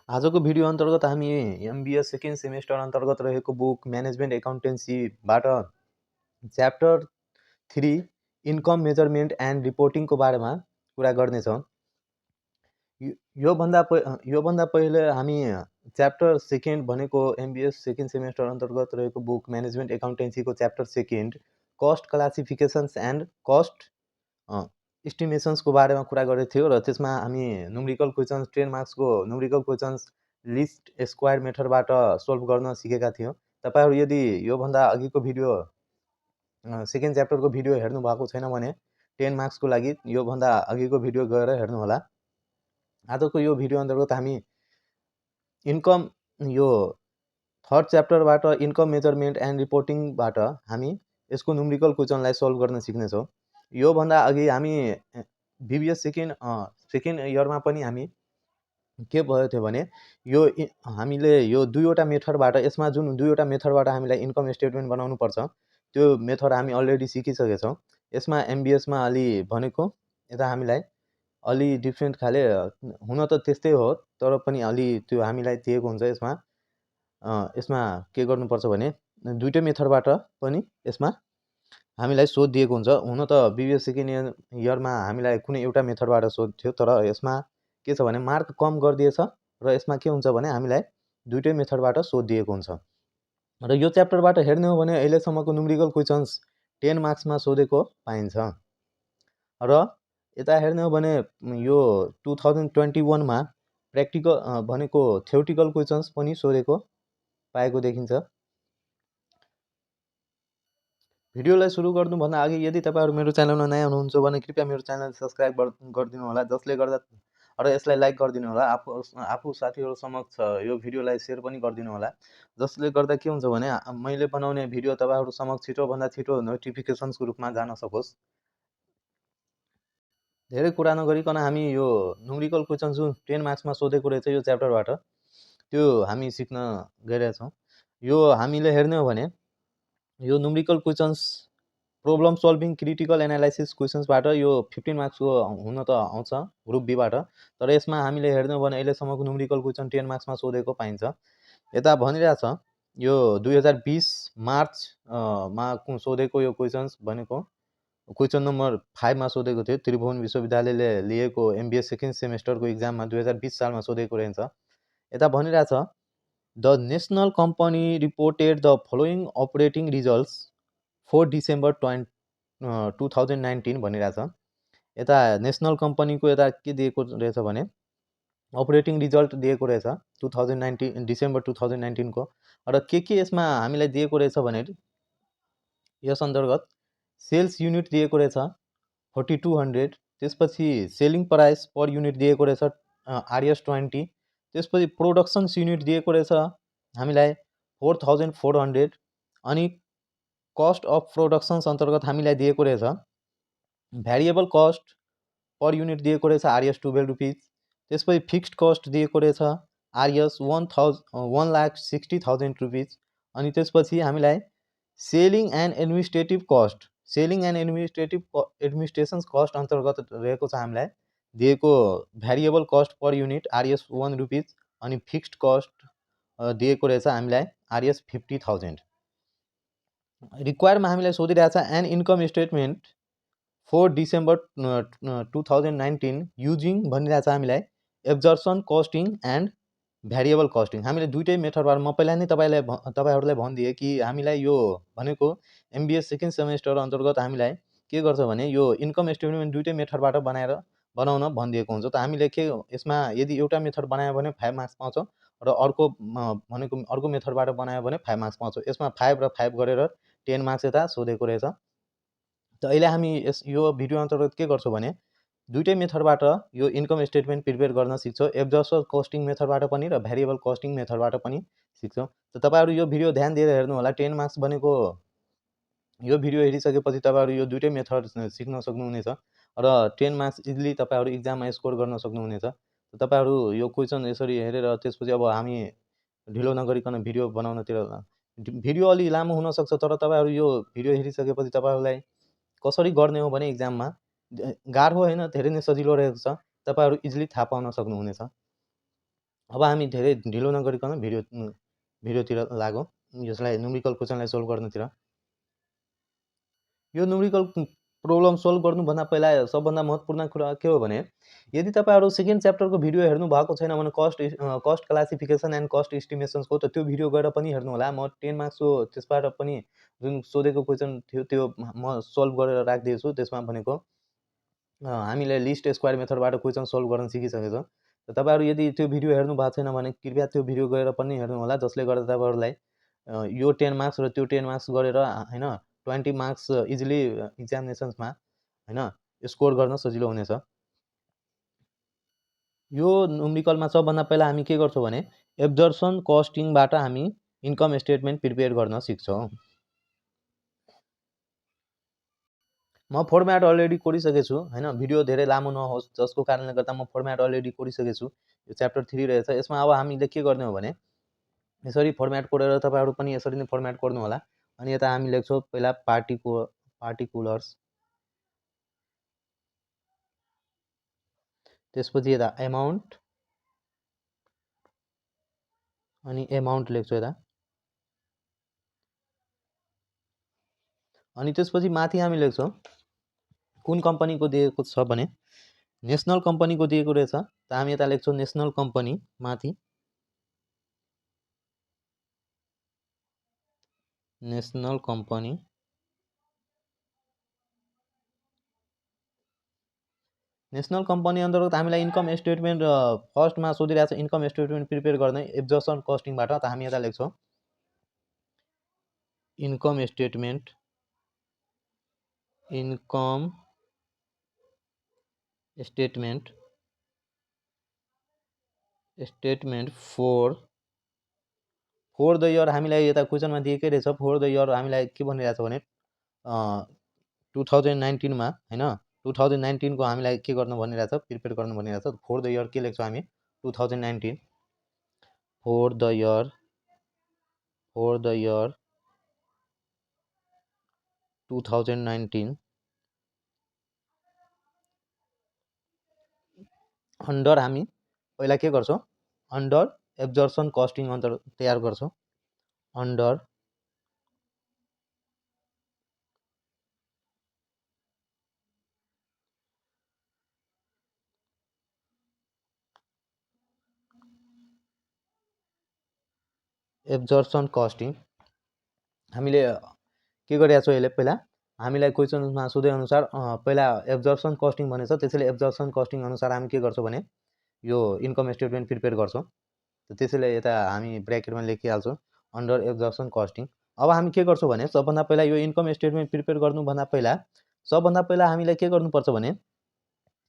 आजको भिडियो अन्तर्गत हामी एमबिए सेकेन्ड सेमेस्टर अन्तर्गत रहेको बुक म्यानेजमेन्ट एकाउन्टेन्सीबाट च्याप्टर 3 इन्कम मेजरमेन्ट एन्ड रिपोर्टिङको बारेमा कुरा गर्नेछौँ। योभन्दा पहिले हामी च्याप्टर सेकेन्ड भनेको एमबिए सेकेन्ड सेमेस्टर अन्तर्गत रहेको बुक म्यानेजमेन्ट एकाउन्टेन्सीको chapter second cost classifications and cost इस्टिमेसन्सको बारेमा कुरा गरेको थियो र त्यसमा हामी न्युमेरिकल क्वेसन्स 10 मार्क्सको न्युमेरिकल क्वेसन्स लिस्ट स्क्वायर मेथडबाट सोल्भ गर्न सिकेका थियौँ। तपाईहरु यदि योभन्दा अघिको भिडियो सेकेन्ड च्याप्टरको भिडियो हेर्नु भएको छैन भने 10 मार्क्सको लागि योभन्दा अघिको भिडियो गएर हेर्नु होला। आजको यो भिडियो अन्तर्गत हामी इन्कम यो थर्ड च्याप्टरबाट इन्कम मेजरमेन्ट एन्ड रिपोर्टिङबाट हामी यसको न्युमेरिकल क्वेसनलाई सोल्भ गर्न सिक्नेछौँ। योभन्दा अघि हामी बिबिएस सेकेन्ड इयरमा पनि हामी के भयो थियो भने हामीले यो दुईवटा मेथडबाट यसमा जुन दुईवटा मेथडबाट हामीलाई इन्कम स्टेटमेन्ट बनाउनु पर्छ त्यो मेथड हामी अलरेडी सिकिसकेछौँ। यसमा एमबिएसमा अलि भनेको यता हामीलाई अलि डिफ्रेन्ट खाले हुन त त्यस्तै हो तर पनि अलि त्यो हामीलाई दिएको हुन्छ। यसमा के गर्नुपर्छ भने दुईटै मेथडबाट पनि यसमा हामीलाई सोध दिएको हुन्छ। हुन त बिबिएस सेकेन्ड इयरमा हामीलाई कुनै एउटा मेथडबाट सोध थियो तर यसमा के छ भने मार्क कम गरिदिएछ र यसमा के हुन्छ भने हामीलाई दुईटै मेथडबाट सोध दिएको हुन्छ। र यो च्याप्टरबाट हेर्ने हो भने अहिलेसम्मको न्युमेरिकल क्वेसन्स 10 मार्क्समा सोधेको पाइन्छ। र यता हेर्ने हो भने यो 2021 मा प्र्याक्टिकल भनेको थ्योरिटिकल क्वेसन्स पनि सोधेको पाएको देखिन्छ। भिडियोलाई सुरु गर्नुभन्दा अघि यदि तपाईहरु मेरो च्यानलमा नयाँ हुनुहुन्छ भने कृपया मेरो च्यानल सब्स्क्राइब गरिदिनु होला, जसले गर्दा र यसलाई लाइक गरिदिनु होला। आफू साथीहरु समक्ष यो भिडियोलाई शेयर पनि गरिदिनु होला, जसले गर्दा के हुन्छ भने मैले बनाउने भिडियो तपाईहरु समक्ष छिटोभन्दा छिटो नोटिफिकेसन्सको रूपमा जान सकोस्। धेरै कुरा नगरिकन हामी यो न्युमेरिकल क्वेसन जुन 10 मार्क्समा सोधेको रहेछ यो च्याप्टरबाट त्यो हामी सिक्न गइरहेछौँ। यो हामीले हेर्ने हो भने यो numerical questions problem solving critical analysis क्वेसन्सबाट यो 15 मार्क्सको हुन त आउँछ ग्रुप बीबाट, तर यसमा हामीले हेर्ने हो भने अहिलेसम्मको न्युमेरिकल क्वेसन 10 मार्क्समा सोधेको पाइन्छ। यता भनिरहेछ यो 2020 मार्च मा सोधेको यो क्वेसन्स भनेको क्वेसन नम्बर 5 मा सोधेको थियो। त्रिभुवन विश्वविद्यालयले लिएको एमबिए सेकेन्ड सेमेस्टरको एक्जाममा 2020 सालमा सोधेको रहेछ। यता भनिरहेछ The national company reported the following operating results for December 2019 भनिरहेछ। यता नेसनल कम्पनीको यता के दिएको रहेछ भने अपरेटिङ रिजल्ट दिएको रहेछ 2019 डिसेम्बर 2019 को। र के यसमा हामीलाई दिएको रहेछ भने यस अन्तर्गत सेल्स युनिट दिएको रहेछ 4200, त्यसपछि सेलिङ प्राइस पर युनिट दिएको रहेछ RS20, त्यसपछि प्रोडक्सन युनिट दिएको रहेछ हामीलाई 4400 अनि कस्ट अफ प्रोडक्सन्स अन्तर्गत हामीलाई दिएको रहेछ भ्यारिएबल कस्ट पर युनिट दिएको रहेछ RS12 रुपीज, त्यसपछि फिक्स्ड कस्ट दिएको रहेछ RS 1,60,000 रुपीज, अनि त्यसपछि हामीलाई selling and administrative cost administration cost अन्तर्गत रहेको छ हामीलाई दिएको variable cost per unit RS 1 rupees अनि फिक्स्ड कस्ट दिएको रहेछ हामीलाई RS 50,000। रिक्वायरमा हामीलाई सोधिरहेछ an income statement for December 2019 using भनिरहेछ हामीलाई absorption costing and variable costing. हामीले दुईटै मेथडबाट म पहिला नै तपाईहरुलाई भनिदिएँ कि हामीलाई यो भनेको एमबिए सेकेन्ड सेमेस्टर अन्तर्गत हामीलाई के गर्छ भने यो इन्कम स्टेटमेन्ट दुईटै मेथडबाट बनाउन भनिदिएको हुन्छ। त हामीले के यसमा यदि एउटा मेथड बनायो भने 5 मार्क्स पाउँछौँ र अर्को मेथडबाट बनायो भने 5 मार्क्स पाउँछौँ। यसमा 5 र 5 गरेर 10 मार्क्स यता सोधेको रहेछ। त अहिले हामी यो भिडियो अन्तर्गत के गर्छौँ भने दुईटै मेथडबाट यो इन्कम स्टेटमेन्ट प्रिपेयर गर्न सिक्छौँ, एब्जर्सन कस्टिङ मेथडबाट पनि र भ्यारिएबल कस्टिङ मेथडबाट पनि सिक्छौँ। त तपाईहरु यो भिडियो ध्यान दिएर हेर्नु होला। 10 मार्क्स भनेको यो भिडियो हेरिसकेपछि तपाईहरु यो दुईटै मेथड सिक्न सक्नुहुनेछ र 10 मार्क्स इजिली तपाईहरु एक्जाममा स्कोर गर्न सक्नुहुनेछ। तपाईहरु यो क्वेसन यसरी हेरेर त्यसपछि अब हामी ढिलो नगरिकन भिडियो बनाउनतिर भिडियो अलि लामो हुन सक्छ तर तपाईहरु यो भिडियो हेरिसकेपछि तपाईहरुलाई कसरी गर्ने हो भने एक्जाममा गाह्रो हैन, धेरै नै सजिलो रहेको छ, तपाईहरु इजिली थाहा पाउन सक्नुहुनेछ। अब हामी धेरै ढिलो नगरिकन भिडियोतिर लागौँ, यसलाई न्युमेरिकल क्वेसनलाई सोल्भ गर्नुतिर। यो न्युमेरिकल प्रब्लम सोल्भ गर्नुभन्दा पहिला सबभन्दा महत्त्वपूर्ण कुरा के हो भने, यदि तपाईँहरू सेकेन्ड च्याप्टरको भिडियो हेर्नु भएको छैन भने कस्ट क्लासिफिकेसन एन्ड कस्ट इस्टिमेसन्सको त त्यो भिडियो गएर पनि हेर्नु होला। म 10 मार्क्सको त्यसबाट पनि जुन सोधेको क्वेसन थियो त्यो म सोल्भ गरेर राखिदिएछु। त्यसमा भनेको हामीले लिस्ट स्क्वायर मेथडबाट क्वेसन सोल्भ गर्न सिकिसकेछौँ। तपाईँहरू यदि त्यो भिडियो हेर्नु भएको छैन भने कृपया त्यो भिडियो गएर पनि हेर्नु होला, जसले गर्दा तपाईँहरूलाई यो 10 मार्क्स र त्यो 10 मार्क्स गरेर हैन 20 मार्क्स इजिली एक्जामिनेसन्समा हैन स्कोर गर्न सजिलो हुनेछ। यो न्युमेरिकलमा सबभन्दा पहिला हामी के गर्छौँ भने एब्जर्प्सन कस्टिङबाट हामी इन्कम स्टेटमेन्ट प्रिपेयर गर्न सिक्छौँ। म फर्मेट अलरेडी कोडिसकेको छु हैन, भिडियो धेरै लामो नहोस् जसको कारणले गर्दा म फर्मेट अलरेडी कोडिसकेको छु। यो च्याप्टर 3 रहेछ। यसमा अब हामीले के गर्ने हो भने यसरी फर्मेट कोडेर तपाईँहरू पनि यसरी नै फर्मेट कोड्नु होला। अनि यता हामी लेख्छौँ पहिला पार्टिकुलर्स, त्यसपछि यता एमाउन्ट अनि एमाउन्ट लेख्छौँ यता। अनि त्यसपछि माथि हामी लेख्छौँ कुन कम्पनीको दिएको छ भने नेसनल कम्पनीको दिएको रहेछ, त हामी यता लेख्छौँ नेसनल कम्पनी माथि, नेसनल कम्पनी। नेसनल कम्पनी अन्तर्गत हामीलाई इन्कम स्टेटमेन्ट फर्स्टमा सोधिरहेको छ इन्कम स्टेटमेन्ट प्रिपेयर गर्ने एब्जर्प्सन कस्टिङबाट, त हामी यता लेख्छौँ income statement four the year. हामीलाई यता क्वेसनमा दिएकै रहेछ फोर द इयर। हामीलाई के भनिरहेछ भने 2019 मा हैन 2019 को हामीलाई के गर्नु भनिरहेछ प्रिपेयर गर्नु भनिरहेछ। फोर द इयर के लेख्छौँ हामी 2019 फोर द इयर 2019 अन्डर हामी पहिला के गर्छौँ अन्डर एब्जर्प्सन कस्टिङ अन्डर तयार गर्छौँ। अन्डर एब्जर्प्सन कस्टिङ हामीले के गरिरहेको छौँ यसले पहिला हामीलाई क्वेसनमा सोधे अनुसार पहिला एब्जर्प्सन कस्टिङ भनेछ, त्यसैले एब्जर्प्सन कस्टिङ अनुसार हामी के गर्छौँ भने यो इन्कम स्टेटमेन्ट प्रिपेयर गर्छौँ। त्यसैले यता हामी ब्र्याकेटमा लेखिहाल्छौँ अन्डर एब्जर्प्सन कस्टिङ। अब हामी के गर्छौँ भने सबभन्दा पहिला यो इन्कम स्टेटमेन्ट प्रिपेयर गर्नुभन्दा पहिला सबभन्दा पहिला हामीलाई के गर्नुपर्छ भने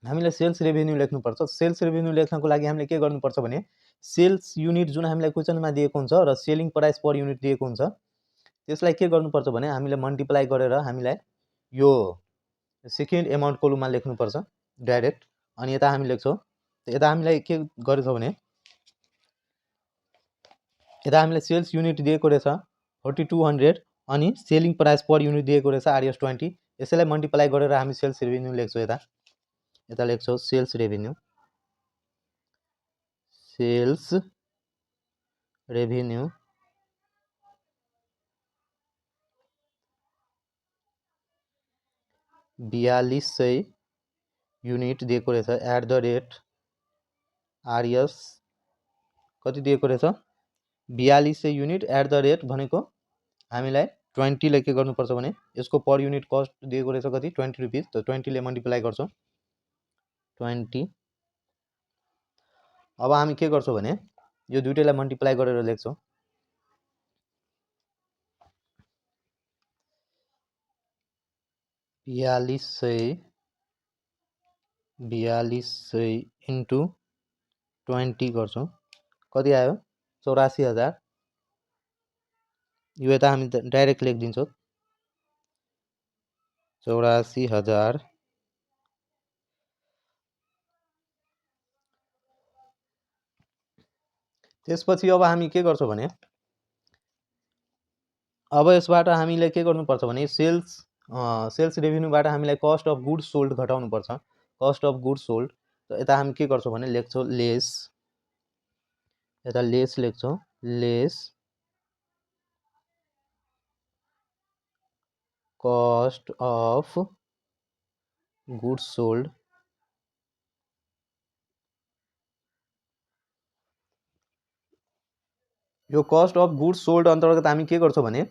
हामीलाई सेल्स रेभेन्यू लेख्नुपर्छ। सेल्स रेभेन्यू लेख्नको लागि हामीले के गर्नुपर्छ भने सेल्स युनिट जुन हामीलाई क्वेसनमा दिएको हुन्छ र सेलिङ प्राइस पर युनिट दिएको हुन्छ त्यसलाई के गर्नुपर्छ भने हामीले मल्टिप्लाई गरेर हामीलाई यो सेकेन्ड एमाउन्ट कोलममा लेख्नुपर्छ डाइरेक्ट। अनि यता हामी लेख्छौँ यता हामीलाई के गरेछ भने यता हामीलाई सेल्स युनिट दिएको रहेछ 4200 अनि सेलिङ प्राइस पर युनिट दिएको रहेछ RS 20। यसैलाई मल्टिप्लाई गरेर हामी सेल्स रेभेन्यू लेख्छौँ। यता लेख्छौँ सेल्स रेभेन्यू 4200 युनिट दिएको रहेछ एट द रेट RS कति दिएको रहेछ 4200 युनिट एट द रेट भनेको हामीलाई 20 ले के गर्नुपर्छ भने यसको पर युनिट कस्ट दिएको रहेछ कति 20 रुपीस, त 20 ले मल्टिप्लाई गर्छौँ 20। अब हामी के गर्छौँ भने यो दुईटैलाई मल्टिप्लाई गरेर लेख्छौँ 4200 इन्टु 20 गर्छौँ कति आयो 84,000। यो यता हामी डाइरेक्ट लेखिदिन्छौँ 84,000। त्यसपछि अब हामी के गर्छौँ भने अब यसबाट हामीले के गर्नुपर्छ भने सेल्स रेभेन्यूबाट हामीलाई कस्ट अफ गुड्स सोल्ड घटाउनुपर्छ। कस्ट अफ गुड्स सोल्ड, त यता हामी के गर्छौँ भने लेख्छौँ लेस यता लेस लेख्छौँ, lace cost of goods sold यो कस्ट अफ गुड्स सोल्ड अन्तर्गत हामी के गर्छौँ भने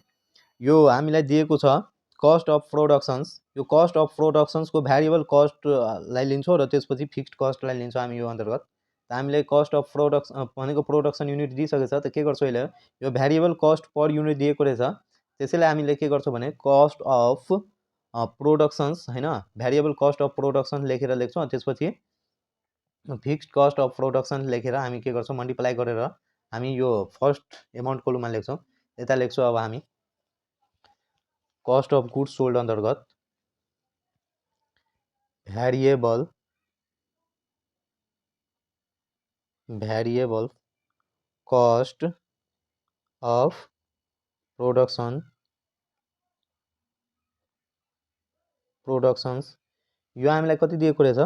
यो हामीलाई दिएको छ कस्ट अफ प्रोडक्सन्स, यो कस्ट अफ प्रोडक्सन्सको भ्यारिएबल कस्टलाई लिन्छौँ र त्यसपछि फिक्स्ड कस्टलाई लिन्छौँ हामी यो अन्तर्गत। हामीले कस्ट अफ भनेको प्रोडक्सन युनिट दिइसकेछ, त के गर्छौँ अहिले यो भ्यारिएबल कस्ट पर युनिट दिएको रहेछ, त्यसैले हामीले के गर्छौँ भने कस्ट अफ प्रोडक्सन्स होइन भ्यारिएबल कस्ट अफ प्रोडक्सन लेखेर लेख्छौँ। त्यसपछि फिक्स्ड कस्ट अफ प्रोडक्सन लेखेर हामी के गर्छौँ मल्टिप्लाई गरेर हामी यो फर्स्ट एमाउन्ट कोलममा लेख्छौँ। यता लेख्छौँ अब हामी कस्ट अफ गुड्स सोल्ड अन्तर्गत भ्यारिएबल कस्ट अफ प्रोडक्सन्स यो हामीलाई कति दिएको रहेछ,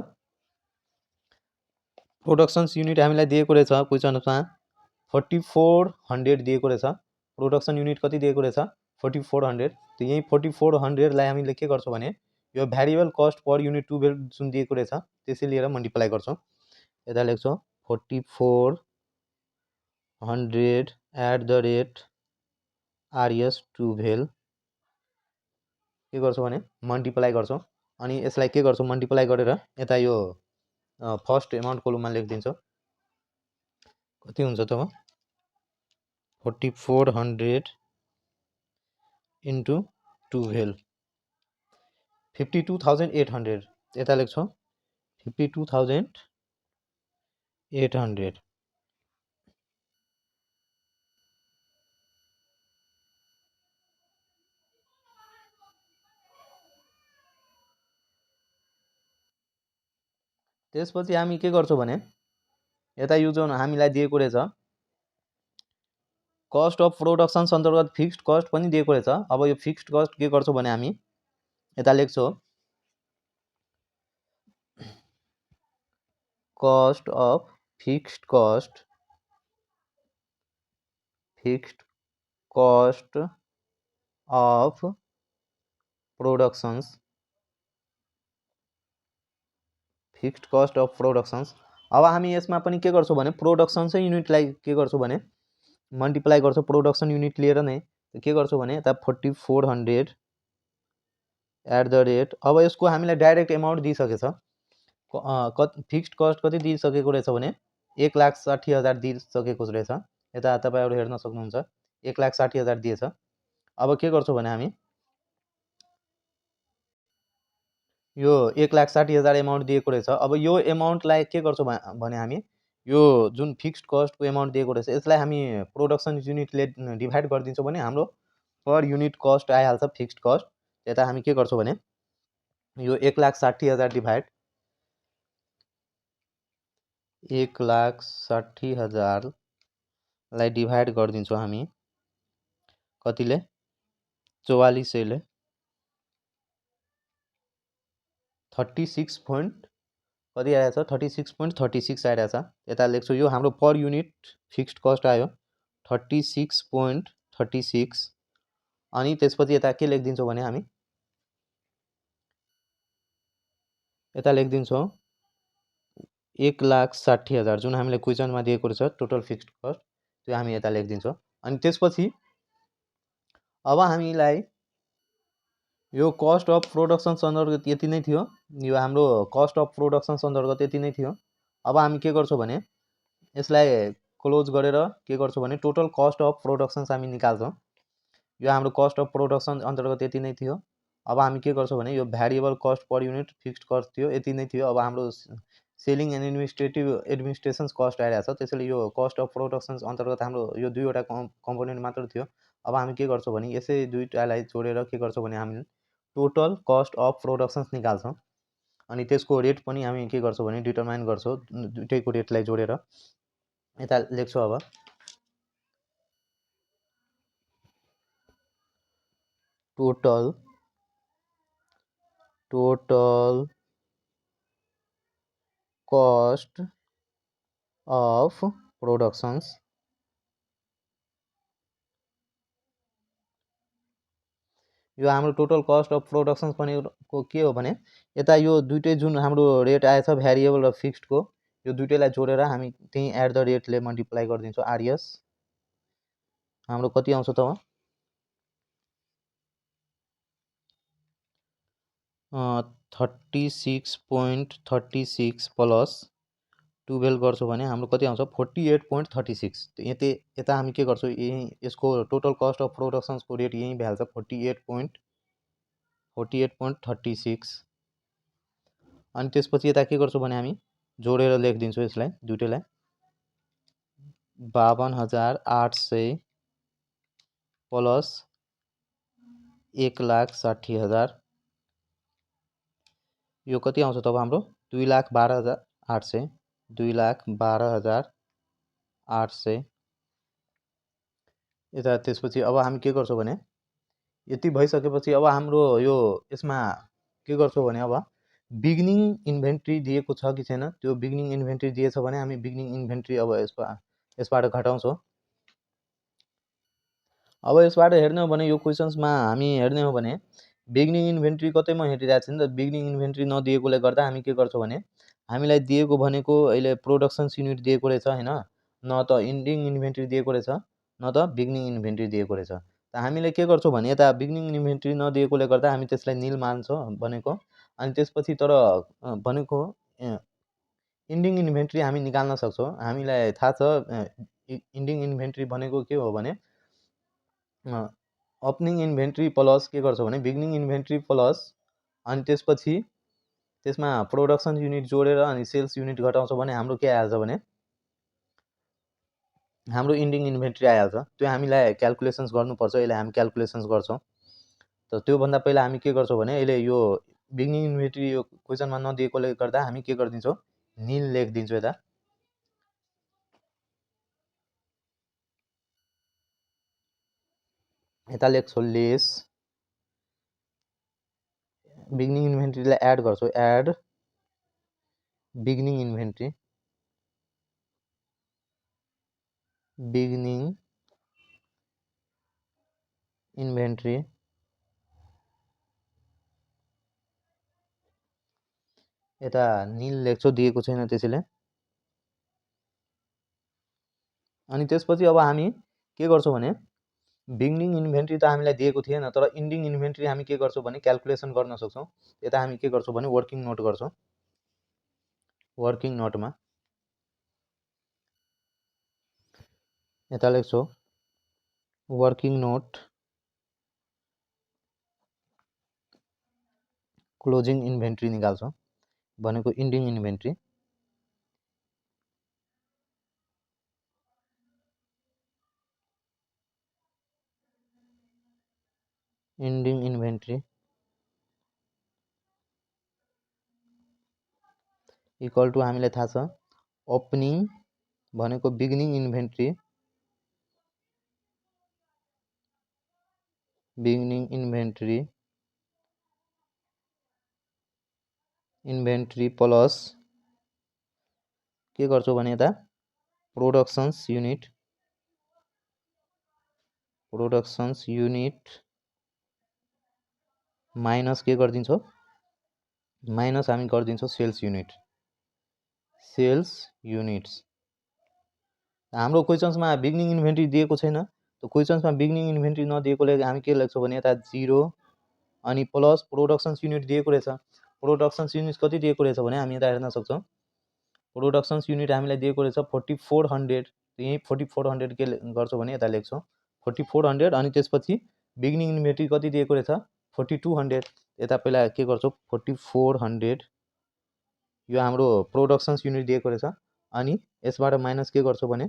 प्रोडक्सन्स युनिट हामीलाई दिएको रहेछ क्वेसनमा 4400 दिएको रहेछ। प्रोडक्सन युनिट कति दिएको रहेछ 4400। त यही 4400लाई हामीले के गर्छौँ भने यो भ्यारिएबल कस्ट पर युनिट 12 जुन दिएको रहेछ त्यसै लिएर मल्टिप्लाई गर्छौँ। यता लेख्छौँ 4400 @ RS12 के गर्छौँ भने मल्टिप्लाई गर्छौँ। अनि यसलाई के गर्छौँ मल्टिप्लाई गरेर यता यो फर्स्ट एमाउन्ट कोलममा लेखिदिन्छौँ। कति हुन्छ तब 4400 × 12 52,800 यता लेख्छौँ 52,800। त्यसपछि हामी के गर्छौँ भने यता यो जुन हामीलाई दिएको रहेछ कस्ट अफ प्रोडक्सन्स अन्तर्गत फिक्स्ड कस्ट पनि दिएको रहेछ। अब यो फिक्स्ड कस्ट के गर्छौँ भने हामी यता लेख्छौँ cost of fixed cost of productions fixed cost of productions. अब हामी यसमा पनि के गर्छौँ भने प्रोडक्सन्सै युनिटलाई के गर्छौँ भने मल्टिप्लाई गर्छौँ प्रोडक्सन युनिट लिएर नै। के गर्छौँ भने यता 4400 @ अब यसको हामीलाई डाइरेक्ट एमाउन्ट दिइसकेछ। फिक्स्ड कस्ट कति दिइसकेको रहेछ भने 1,60,000 दिइसकेको रहेछ। यता तपाईँहरू हेर्न सक्नुहुन्छ 1,60,000 दिएछ। अब के गर्छौँ भने हामी यो 1,60,000 एमाउन्ट दिएको रहेछ। अब यो एमाउन्टलाई के गर्छौँ भने हामी यो जुन फिक्स्ड कस्टको एमाउन्ट दिएको रहेछ यसलाई हामी प्रोडक्सन युनिटले डिभाइड गरिदिन्छौँ भने हाम्रो पर युनिट कस्ट आइहाल्छ फिक्स्ड कस्ट। यता हामी के गर्छौँ भने यो 1,60,000 डिभाइड 1,60,000 लाई डिभाइड गरिदिन्छौँ हामी कतिले 4400 ले 36 कति आइरहेछ 36.36 आइरहेछ। यता लेख्छु यो हाम्रो पर युनिट फिक्स्ड कस्ट आयो 36.36। अनि त्यसपछि यता के लेखिदिन्छौँ भने हामी यता लेखिदिन्छौँ 1,60,000 जुन हामीले क्वेसनमा दिएको रहेछ टोटल फिक्स्ड कस्ट त्यो हामी यता लेखिदिन्छौँ। अनि त्यसपछि अब हामीलाई यो कस्ट अफ प्रोडक्सन्स अन्तर्गत यति नै थियो। यो हाम्रो कस्ट अफ प्रोडक्सन्स अन्तर्गत यति नै थियो। अब हामी के गर्छौँ भने यसलाई क्लोज गरेर के गर्छौँ भने टोटल कस्ट अफ प्रोडक्सन्स हामी निकाल्छौँ। यो हाम्रो कस्ट अफ प्रोडक्सन अन्तर्गत यति नै थियो। अब हामी के गर्छौँ भने यो variable cost per unit fixed cost थियो यति नै थियो। अब हाम्रो सेलिङ एन्ड एडमिनिस्ट्रेसन कस्ट आइरहेछ, त्यसैले यो कस्ट अफ प्रोडक्सन्स अन्तर्गत हाम्रो यो दुईवटा कम्पोनेन्ट मात्र थियो। अब हामी के गर्छौँ भने यसै दुईटालाई जोडेर के गर्छौँ भने हामी टोटल कस्ट अफ प्रोडक्सन्स निकाल्छौँ। अनि त्यसको रेट पनि हामी के गर्छौँ भने डिटरमाइन गर्छौँ दुईटैको रेटलाई जोडेर। यता लेख्छौँ अब टोटल कस्ट अफ प्रोडक्सन्स यो हाम्रो टोटल कस्ट अफ प्रोडक्सन भनेको के हो भने यता यो दुइटै जुन हाम्रो रेट आएछ भ्यारिएबल र फिक्स्डको यो दुइटैलाई जोडेर हामी त्यही एट द रेटले मल्टिप्लाई गरिदिन्छौँ आरएस हाम्रो कति आउँछ त 36.36 प्लस 12 गर्छौँ भने हाम्रो कति आउँछ 48.36 यता हामी के गर्छौँ यही यसको टोटल कस्ट अफ प्रोडक्सन्सको रेट यही भ्याल्छ 48.36 अनि त्यसपछि यता के गर्छौँ भने हामी जोडेर लेखिदिन्छौँ यसलाई दुइटैलाई 52,800 प्लस 1,60,000 यो कति आउँछ तब हाम्रो 2,12,800 2,12,800 यता त्यसपछि अब हामी के गर्छौँ भने यति भइसकेपछि अब हाम्रो यो यसमा के गर्छौँ भने अब बिगिनिङ इन्भेन्ट्री दिएको छ कि छैन त्यो बिगिनिङ इन्भेन्ट्री दिएछ भने हामी बिगिनिङ इन्भेन्ट्री अब यसबाट घटाउँछौँ अब यसबाट हेर्ने हो भने यो क्वेसन्समा हामी हेर्ने हो भने बिगिनिङ इन्भेन्ट्री कतैमा हेरिरहेको छ नि त बिगिनिङ इन्भेन्ट्री नदिएकोले गर्दा हामी के गर्छौँ भने हामीलाई दिएको भनेको अहिले प्रोडक्सन्स युनिट दिएको रहेछ हैन न त इन्डिङ इन्भेन्ट्री दिएको रहेछ न त बिगिनिङ इन्भेन्ट्री दिएको रहेछ त हामीले के गर्छौँ भने यता बिगिनिङ इन्भेन्ट्री नदिएकोले गर्दा हामी त्यसलाई निल मान्छौँ भनेको अनि त्यसपछि तर भनेको इन्डिङ इन्भेन्ट्री हामी निकाल्न सक्छौँ हामीलाई थाहा छ इन्डिङ इन्भेन्ट्री भनेको के हो भने ओपनिङ इन्भेन्ट्री प्लस के गर्छौँ भने बिगिनिङ इन्भेन्ट्री प्लस अनि त्यसपछि त्यसमा प्रोडक्सन युनिट जोडेर अनि सेल्स युनिट घटाउँछौँ भने हाम्रो के आइहाल्छ भने हाम्रो इन्डिङ इन्भेन्ट्री आइहाल्छ त्यो हामीलाई क्याल्कुलेसन्स गर्नुपर्छ यसलाई हामी क्याल्कुलेसन्स गर्छौँ त त्योभन्दा पहिला हामी के गर्छौँ भने अहिले यो बिगिनिङ इन्भेन्ट्री यो क्वेसनमा नदिएकोले गर्दा हामी के गरिदिन्छौँ निल लेखिदिन्छौँ यता लेख्छौँ लेस बिगिनिङ इन्भेन्ट्रीलाई एड गर्छौँ एड बिगिनिङ इन्भेन्ट्री यता निल लेख्छौँ दिएको छैन त्यसैले अनि त्यसपछि अब हामी के गर्छौँ भने बिगिनिङ इन्भेन्ट्री त हामीलाई दिएको थिएन तर इन्डिङ इन्भेन्ट्री हामी के गर्छौँ भने क्याल्कुलेसन गर्न सक्छौँ यता हामी के गर्छौँ भने वर्किङ नोट गर्छौँ वर्किङ नोटमा यता लेख्छौँ वर्किङ नोट क्लोजिङ इन्भेन्ट्री निकाल्छौँ भनेको इन्डिङ इन्भेन्ट्री इक्वल टु हामीलाई थाहा छ ओपनिङ भनेको बिगिनिङ इन्भेन्ट्री प्लस के गर्छौँ भने यता प्रोडक्सन्स युनिट माइनस के गरिदिन्छौँ माइनस हामी गरिदिन्छौँ सेल्स युनिट्स हाम्रो क्वेसन्समा बिगिनिङ इन्भेन्ट्री दिएको छैन त क्वेसन्समा बिगिनिङ इन्भेन्ट्री नदिएकोले हामी के लेख्छौँ भने यता 0 अनि प्लस प्रोडक्सन्स युनिट दिएको रहेछ प्रोडक्सन्स युनिट कति दिएको रहेछ भने हामी यता हेर्न सक्छौँ प्रोडक्सन्स युनिट हामीलाई दिएको रहेछ 4400 यही 4400 के गर्छौँ भने यता लेख्छौँ 4400 अनि त्यसपछि बिगिनिङ इन्भेन्ट्री कति दिएको रहेछ 4200 यता पहिला के गर्छौँ 4400 यो हाम्रो प्रोडक्सन्स युनिट दिएको रहेछ अनि यसबाट माइनस के गर्छौँ भने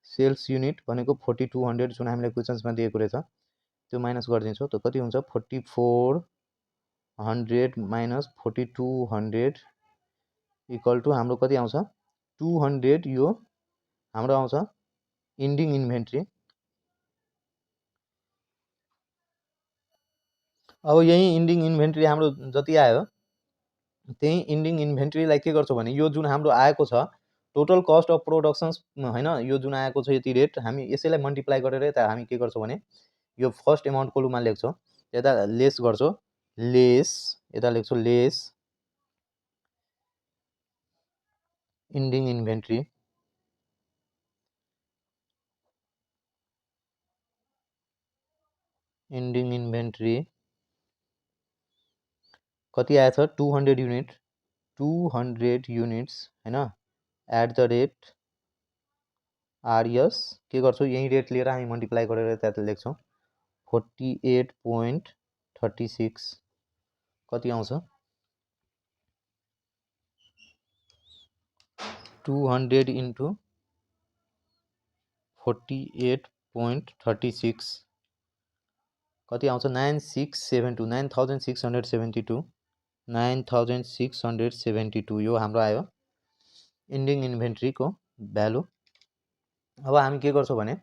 सेल्स युनिट भनेको 4200 जुन हामीलाई क्वेसन्समा दिएको रहेछ त्यो माइनस गरिदिन्छौँ त कति हुन्छ 4400 माइनस 4200 इक्वल टु हाम्रो कति आउँछ 200 यो हाम्रो आउँछ इन्डिङ इन्भेन्ट्री अब यही इन्डिङ इन्भेन्ट्री हाम्रो जति आयो त्यही इन्डिङ इन्भेन्ट्रीलाई के गर्छौँ भने यो जुन हाम्रो आएको छ टोटल कस्ट अफ प्रोडक्सन्स हैन यो जुन आएको छ यति रेट हामी यसैलाई मल्टिप्लाई गरेर यता हामी के गर्छौँ भने यो फर्स्ट एमाउन्ट कोलुममा लेख्छौँ यता लेस गर्छु, लेस यता लेख्छु लेस इन्डिङ इन्भेन्ट्री कति आएछ 200 युनिट 200 युनिट्स हैन एट द रेट आरएस के गर्छौँ यही रेट लिएर हामी मल्टिप्लाई गरेर त्यहाँ लेख्छौँ 48.36 कति आउँछ 200 इन्टु 48.36 कति आउँछ 9672 यो हाम्रो आयो इन्डिङ इन्भेन्ट्रीको भ्यालु। अब हामी के गर्छौँ भने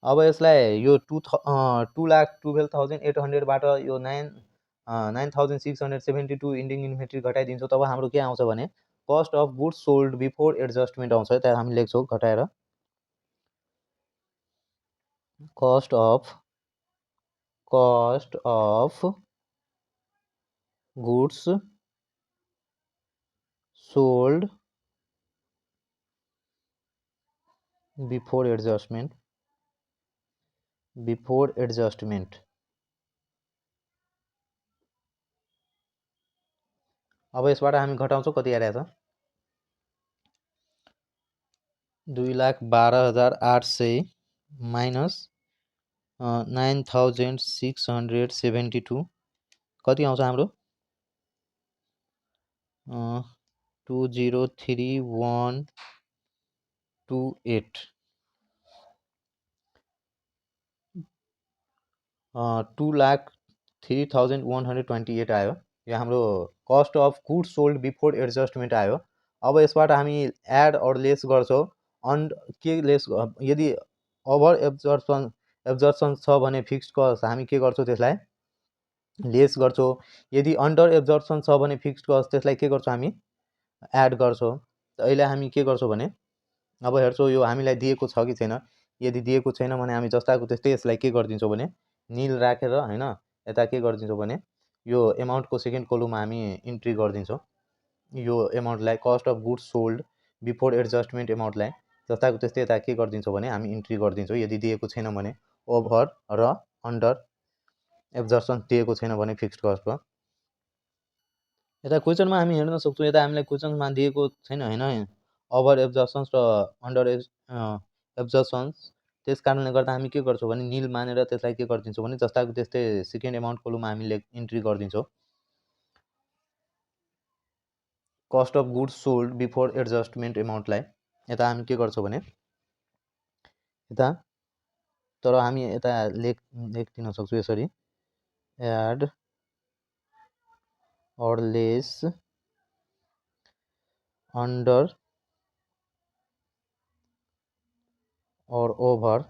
अब यसलाई यो 2,12,800 बाट यो 9,672 इन्डिङ इन्भेन्ट्री घटाइदिन्छौँ तब हाम्रो के आउँछ भने cost of goods sold before adjustment आउँछ। त्यहाँ हामी लेख्छौँ घटाएर cost of goods sold before adjustment अब यसबाट हामी घटाउँछौँ कति आइरहेछ 2,12,800 माइनस 9,672 कति आउँछ हाम्रो 203128 2,03,128 आयो। यो हाम्रो cost of goods sold before adjustment आयो। अब यसबाट हामी एड और लेस गर्छौँ के लेस यदि ओभर एब्जर्प्सन छ भने फिक्स्ड कस्ट हामी के गर्छौँ त्यसलाई लेस गर्छौँ, यदि अन्डर एब्जर्प्सन छ भने फिक्स्ड कस्ट त्यसलाई के गर्छौँ हामी एड गर्छौँ। अहिले हामी के गर्छौँ भने अब हेर्छौँ यो हामीलाई दिएको छ कि छैन, यदि दिएको छैन भने हामी जस्ताको त्यस्तै यसलाई के गरिदिन्छौँ भने निल राखेर हैन यता के गरिदिन्छौँ भने यो एमाउन्टको सेकेन्ड कलममा हामी इन्ट्री गरिदिन्छौँ। यो एमाउन्टलाई cost of goods sold before adjustment एमाउन्टलाई जस्ताको त्यस्तै यता के गरिदिन्छौँ भने हामी इन्ट्री गरिदिन्छौँ यदि दिएको छैन भने ओभर र अन्डर एब्जर्प्सन दिएको छैन भने फिक्स्ड कस्टको। यता क्वेसनमा हामी हेर्न सक्छौँ यता हामीलाई क्वेसनमा दिएको छैन हैन ओभर एब्जर्प्सन्स र अन्डर एब्जर्प्सन्स त्यस कारणले गर्दा हामी के गर्छौँ भने निल मानेर त्यसलाई के गरिदिन्छौँ भने जस्ताको त्यस्तै सेकेन्ड एमाउन्ट कलममा हामीले इन्ट्री गरिदिन्छौँ cost of goods sold before adjustment एमाउन्टलाई। यता हामी के गर्छौँ भने यता तर हामी यता लेखिदिन सक्छौँ यसरी एड और लेस अन्डर और ओभर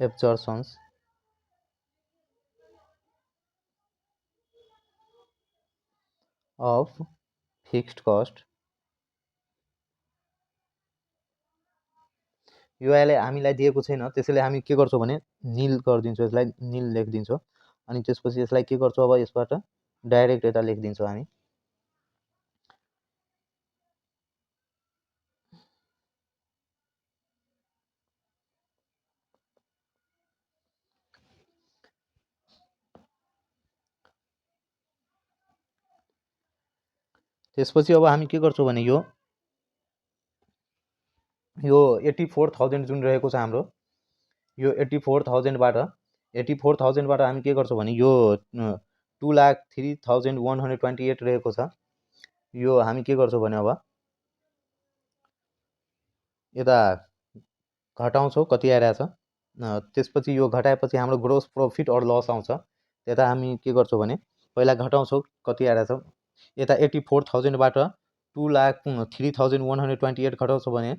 एब्जर्प्सन्स अफ फिक्स्ड कस्ट। यो अहिले हामीलाई दिएको छैन त्यसैले हामी के गर्छौँ भने निल गरिदिन्छौँ यसलाई निल लेखिदिन्छौँ अनि त्यसपछि यसलाई के गर्छौँ अब यसबाट डाइरेक्ट यता लेखिदिन्छौँ हामी त्यसपछि अब हामी के गर्छौँ भने यो 84,000 जुन रहेको छ हाम्रो यो 84,000 बाट हामी के गर्छौँ भने यो 2,03,128 रहेको छ यो हामी के गर्छौँ भने अब यता घटाउँछौँ कति आइरहेछ त्यसपछि यो घटाएपछि हाम्रो ग्रोस प्रफिट और लस आउँछ। यता हामी के गर्छौँ भने पहिला घटाउँछौँ कति आइरहेछ यता 84,000 बाट 2,03,128 घटाउँछौँ भने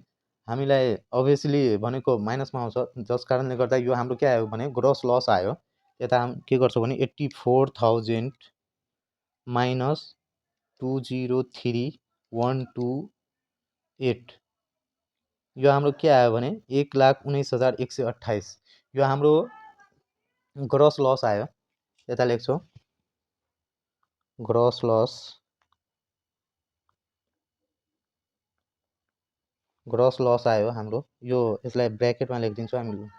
हामीलाई अभियसली भनेको माइनसमा आउँछ जस कारणले गर्दा यो हाम्रो के आयो भने ग्रोस लस आयो। यता हामी के गर्छौँ भने 84,000 माइनस 2,03,128 यो हाम्रो के आयो भने 1,19,128 यो हाम्रो ग्रस लस आयो, यता लेख्छौँ ग्रस लस आयो हाम्रो, यो यसलाई ब्र्याकेटमा लेखिदिन्छौँ हामी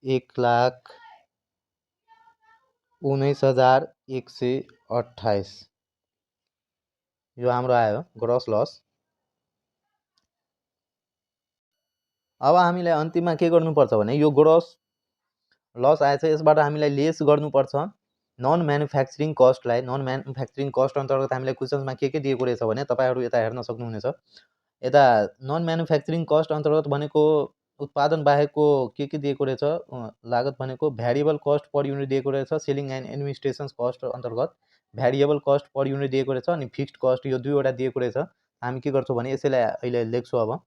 1,19,128 यो हाम्रो आयो ग्रस लस। अब हामीलाई अन्तिममा के गर्नुपर्छ भने यो ग्रस लस आएछ, यसबाट हामीलाई लेस गर्नुपर्छ नन म्यानुफ्याक्चरिङ कस्टलाई। नन म्यानुफ्याक्चरिङ कस्ट अन्तर्गत हामीलाई क्वेसन्समा के दिएको रहेछ भने तपाईँहरू यता हेर्न सक्नुहुनेछ। यता नन म्यानुफ्याक्चरिङ कस्ट अन्तर्गत भनेको उत्पादन बाहेकको के दिएको रहेछ लागत भनेको भ्यारिएबल कस्ट पर युनिट दिएको रहेछ। सेलिङ एन्ड एडमिनिस्ट्रेसन कस्ट अन्तर्गत भ्यारिएबल कस्ट पर युनिट दिएको रहेछ अनि फिक्स्ड कस्ट, यो दुईवटा दिएको रहेछ। हामी के गर्छौँ भने यसैलाई अहिले लेख्छौँ। अब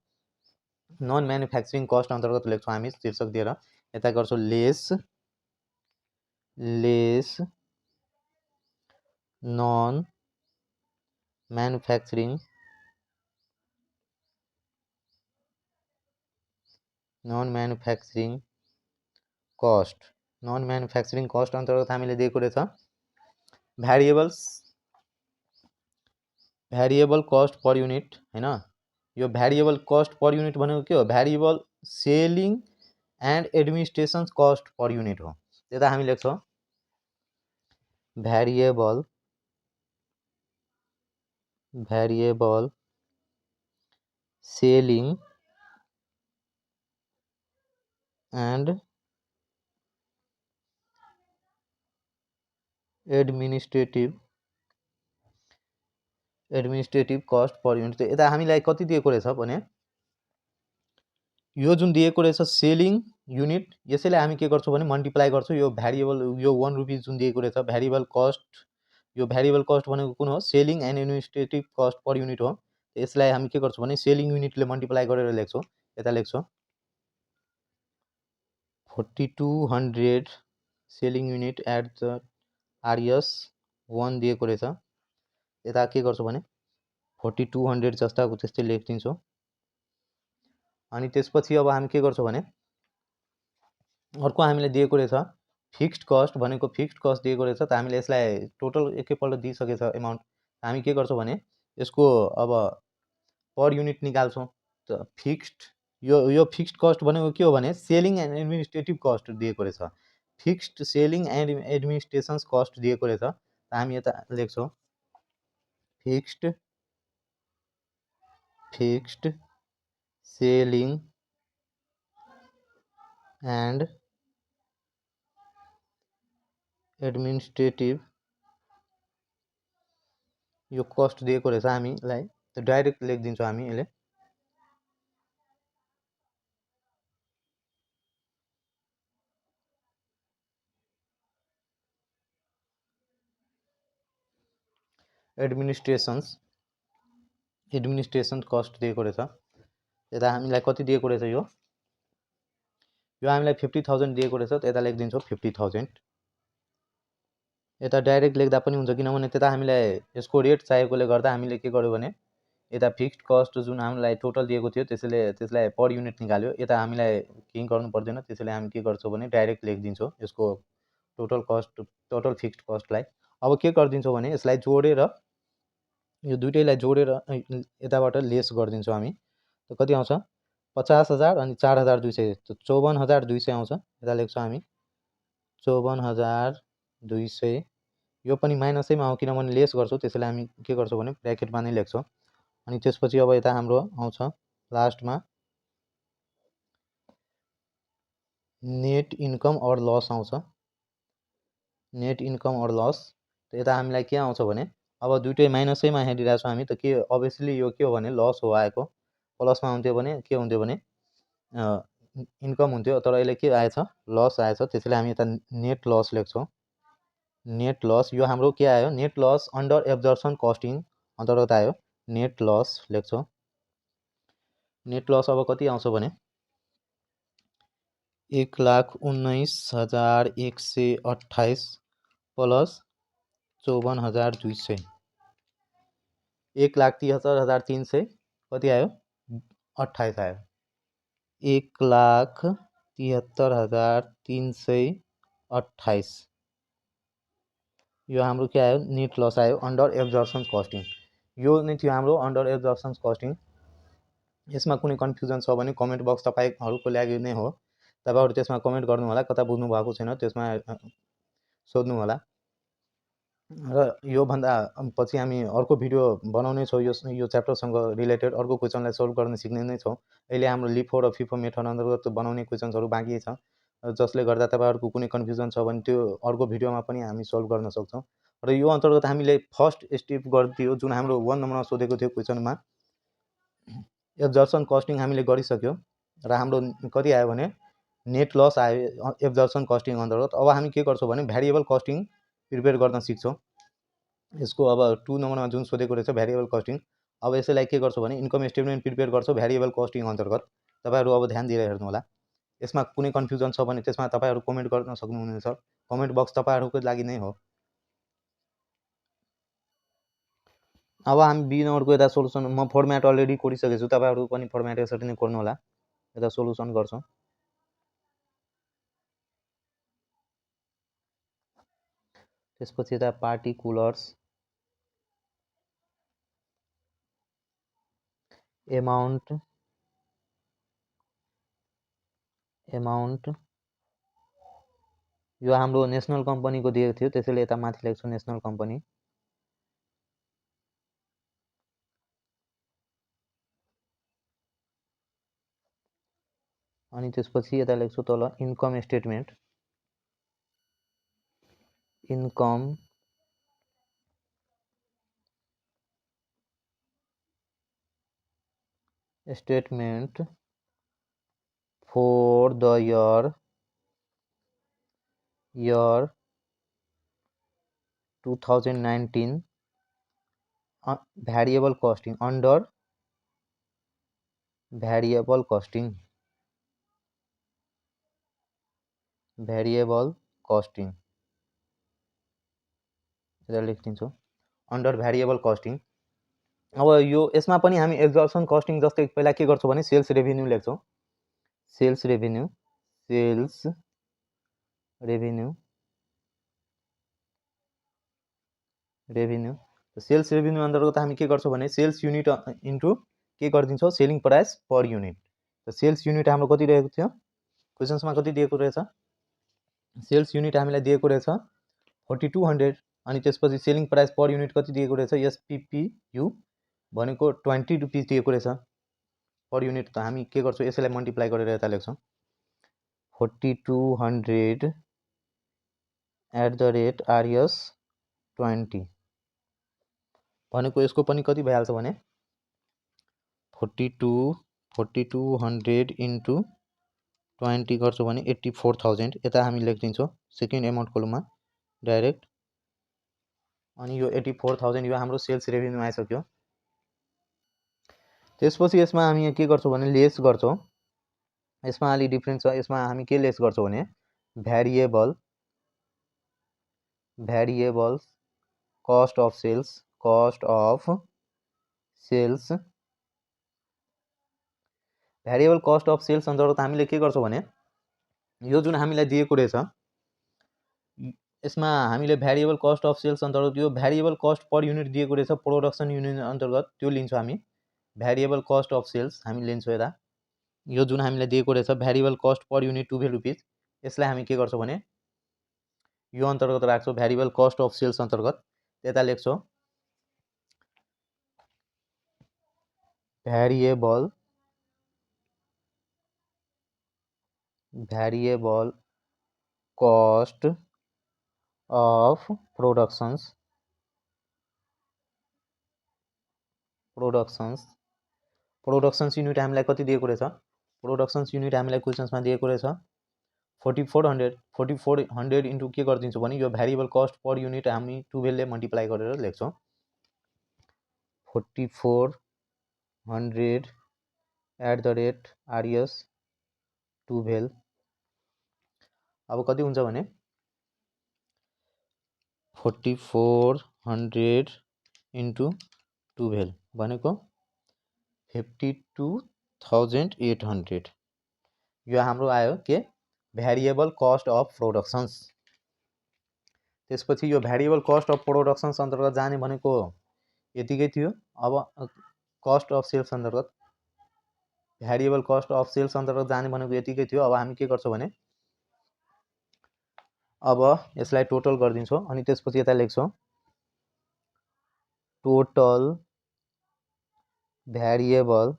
नन म्यानुफ्याक्चरिङ कस्ट अन्तर्गत लेख्छौँ हामी शीर्षक दिएर, यता गर्छौँ less non manufacturing cost. Non manufacturing cost अन्तर्गत हामीले दिएको रहेछ भ्यारिएबल कस्ट पर युनिट हैन। यो भ्यारिएबल कस्ट पर युनिट भनेको के हो? Variable selling and administration cost per unit हो। त्यता हामी लेख्छौँ variable selling and administrative cost per unit. यता हामीलाई कति दिएको रहेछ भने यो जुन दिएको रहेछ सेलिङ युनिट, यसैले हामी के गर्छौँ भने मल्टिप्लाई गर्छौँ यो भ्यारिएबल, यो 1 रुपिस जुन दिएको रहेछ भ्यारिएबल कस्ट, यो भ्यारिएबल कस्ट भनेको कुन हो? Selling and administrative cost per unit हो। यसलाई हामी के गर्छौँ भने सेलिङ युनिटले मल्टिप्लाई गरेर लेख्छौँ। यता लेख्छौँ 4200 selling unit at the RS 1 दिएको रहेछ। यता के गर्छौँ भने 4200 जस्ताको त्यस्तै लेखिदिन्छौँ। अनि त्यसपछि अब हामी के गर्छौँ भने अर्को हामीलाई दिएको रहेछ फिक्स्ड कस्ट भनेको, फिक्स्ड कस्ट दिएको रहेछ त हामीले यसलाई टोटल एकैपल्ट दिइसकेछ एमाउन्ट। हामी के गर्छौँ भने यसको अब पर युनिट निकाल्छौँ। त फिक्स्ड यो फिक्स्ड कस्ट भनेको के हो भने सेलिङ एन्ड एडमिनिस्ट्रेटिभ कस्ट दिएको रहेछ। Fixed selling and administration cost दिएको रहेछ। हामी यता लेख्छौँ फिक्स्ड सेलिङ एन्ड एडमिनिस्ट्रेटिभ यो कस्ट दिएको रहेछ हामीलाई, त डाइरेक्ट लेखिदिन्छौँ हामी यसले एडमिनिस्ट्रेसन कस्ट दिएको रहेछ। यता हामीलाई कति दिएको रहेछ यो हामीलाई 50,000 दिएको रहेछ। त यता लेखिदिन्छौँ 50,000। यता डाइरेक्ट लेख्दा पनि हुन्छ, किनभने त्यता हामीलाई यसको रेट चाहिएकोले गर्दा हामीले के गर्यो भने यता फिक्स्ड कस्ट जुन हामीलाई टोटल दिएको थियो त्यसलाई पर युनिट निकाल्यो। यता हामीलाई केही गर्नु पर्दैन, त्यसैले हामी के गर्छौँ भने डाइरेक्ट लेखिदिन्छौँ यसको टोटल फिक्स्ड कस्टलाई। अब के गरिदिन्छौँ भने यसलाई जोडेर यो दुइटैलाई जोडेर यताबाट लेस गरिदिन्छौँ हामी। त कति आउँछ 50,000 अनि 4,200 त 54,200 आउँछ। यता लेख्छौँ हामी 54,200। यो पनि माइनसैमा हो किनभने लेस गर्छौँ, त्यसैले हामी के गर्छौँ भने ब्र्याकेटमा नै लेख्छौँ। अनि त्यसपछि अब यता हाम्रो आउँछ लास्टमा नेट इन्कम अर लस आउँछ, नेट इन्कम अर लस। त यता हामीलाई के आउँछ भने अब दुइटै माइनसैमा हेरिरहेको छौँ हामी, त के अभियसली यो के हो भने लस हो आएको। प्लसमा हुन्थ्यो भने के हुन्थ्यो भने इन्कम हुन्थ्यो, तर अहिले के आएछ लस आएछ। त्यसैले हामी यता नेट लस लेख्छौँ। नेट लस यो हाम्रो के आयो? Net loss under absorption costing अन्तर्गत आयो, नेट लस लेख्छौँ। नेट लस अब कति आउँछ भने 1,19,128 प्लस 54,200 1,73,300 कति आयो? 28 आयो। 1,73,300 28। यो हाम्रो के आयो, नेट लस आयो अन्डर एब्जर्प्सन कस्टिङ। यो नै थियो हाम्रो अन्डर एब्जर्प्सन कस्टिङ। यसमा कुनै कन्फ्युजन छ भने कमेन्ट बक्स तपाईँहरूको लागि नै हो, तपाईँहरू त्यसमा कमेन्ट गर्नु होला, कता बुझ्नु भएको छैन त्यसमा सोध्नु होला। र योभन्दा पछि हामी अर्को भिडियो बनाउने छौँ यो च्याप्टरसँग रिलेटेड अर्को क्वेसनलाई सोल्भ गर्न सिक्ने नै छौँ। अहिले हाम्रो लिफो र फिफो मेथड अन्तर्गत बनाउने क्वेसन्सहरू बाँकी छ, जसले गर्दा तपाईँहरूको कुनै कन्फ्युजन छ भने त्यो अर्को भिडियोमा पनि हामी सोल्भ गर्न सक्छौँ। र यो अन्तर्गत हामीले फर्स्ट स्टेप गरिदियो जुन हाम्रो 1 नम्बरमा सोधेको थियो क्वेसनमा, एब्जर्प्सन कस्टिङ हामीले गरिसक्यो र हाम्रो कति आयो भने नेट लस आयो एब्जर्प्सन कस्टिङ अन्तर्गत। अब हामी के गर्छौँ भने भ्यारिएबल कस्टिङ प्रिपेयर गर्न सिक्छौँ। यसको अब 2 नम्बरमा जुन सोधेको रहेछ भ्यारिएबल कस्टिङ, अब यसैलाई के गर्छौँ भने इन्कम स्टेटमेन्ट प्रिपेयर गर्छौँ भ्यारिएबल कस्टिङ अन्तर्गत। तपाईँहरू अब ध्यान दिएर हेर्नु होला। यसमा कुनै कन्फ्युजन छ भने त्यसमा तपाईँहरू कमेन्ट गर्न सक्नुहुनेछ, कमेन्ट बक्स तपाईँहरूको लागि नै हो। अब हामी बी नम्बरको यता सोल्युसन, म फर्मेट अलरेडी कोरिसकेको छु, तपाईँहरू पनि फर्मेट यसरी नै कोर्नु होला। यता सोल्युसन गर्छौँ। त्यसपछि यता पार्टिकुलर्स एमाउन्ट यो हाम्रो नेसनल कम्पनीको दिएको थियो, त्यसैले यता माथि लेख्छु नेसनल कम्पनी। अनि त्यसपछि यता लेख्छु तल income statement, income statement for the year 2019 variable costing under variable costing यता लेखिदिन्छु अन्डर भ्यारिएबल कस्टिङ। अब यो यसमा पनि हामी एब्जर्प्सन कस्टिङ जस्तै पहिला के गर्छौँ भने सेल्स रेभिन्यू लेख्छौँ। सेल्स रेभिन्यू सेल्स रेभिन्यू अन्तर्गत हामी के गर्छौँ भने सेल्स युनिट इन्टु के गरिदिन्छौँ सेलिङ प्राइस पर युनिट। त सेल्स युनिट हाम्रो कति रहेको थियो, क्वेसन्समा कति दिएको रहेछ, सेल्स युनिट हामीलाई दिएको रहेछ 4200, अनि त्यसपछि सेलिङ प्राइस पर युनिट कति दिएको रहेछ एसपिपियु भनेको 20 रुपिस दिएको रहेछ पर युनिट। त हामी के गर्छौँ यसैलाई मल्टिप्लाई गरेर यता लेख्छौँ 4200 @RS20 भनेको यसको पनि कति भइहाल्छ भने 4200 इन्टु 20 गर्छौँ भने 84,000। यता हामी लेखिदिन्छौँ सेकेन्ड एमाउन्ट कोलममा डाइरेक्ट। अनि यो 84,000 यो हाम्रो सेल्स रेभिन्यू आइसक्यो। त्यसपछि यसमा हामी के गर्छौँ भने लेस गर्छौँ। यसमा अलि डिफ्रेन्ट छ, यसमा हामी के लेस गर्छौँ भने variable cost of sales variable cost of sales अन्तर्गत हामीले के गर्छौँ भने यो जुन हामीलाई दिएको रहेछ यसमा हामीले भ्यारिएबल कस्ट अफ सेल्स अन्तर्गत यो भ्यारिएबल कस्ट पर युनिट दिएको रहेछ प्रोडक्सन युनिट अन्तर्गत, त्यो लिन्छौँ हामी भ्यारिएबल कस्ट अफ सेल्स हामी लिन्छौँ यता। यो जुन हामीलाई दिएको रहेछ variable cost per unit 12 rupees, यसलाई हामी के गर्छौँ भने यो अन्तर्गत राख्छौँ भ्यारिएबल कस्ट अफ सेल्स अन्तर्गत। यता लेख्छौँ variable cost of productions unit हामीलाई कति दिएको रहेछ, प्रोडक्सन्स युनिट हामीलाई क्वेसन्समा दिएको रहेछ 4400 इन्टु के गरिदिन्छौँ भने यो भ्यारिएबल कस्ट पर युनिट हामी 12 ले मल्टिप्लाई गरेर लेख्छौँ 4400 @RS12। अब कति हुन्छ भने 4400 इन्टु 12 भनेको 52,800 यो हाम्रो आयो के भ्यारिएबल कस्ट अफ प्रोडक्सन्स। त्यसपछि यो भ्यारिएबल कस्ट अफ प्रोडक्सन्स अन्तर्गत जाने भनेको यतिकै थियो। अब कस्ट अफ सेल्स अन्तर्गत भ्यारिएबल कस्ट अफ सेल्स अन्तर्गत जाने भनेको यतिकै थियो। अब हामी के गर्छौँ भने अब यसलाई टोटल गरिदिन्छौँ अनि त्यसपछि यता लेख्छौँ total variable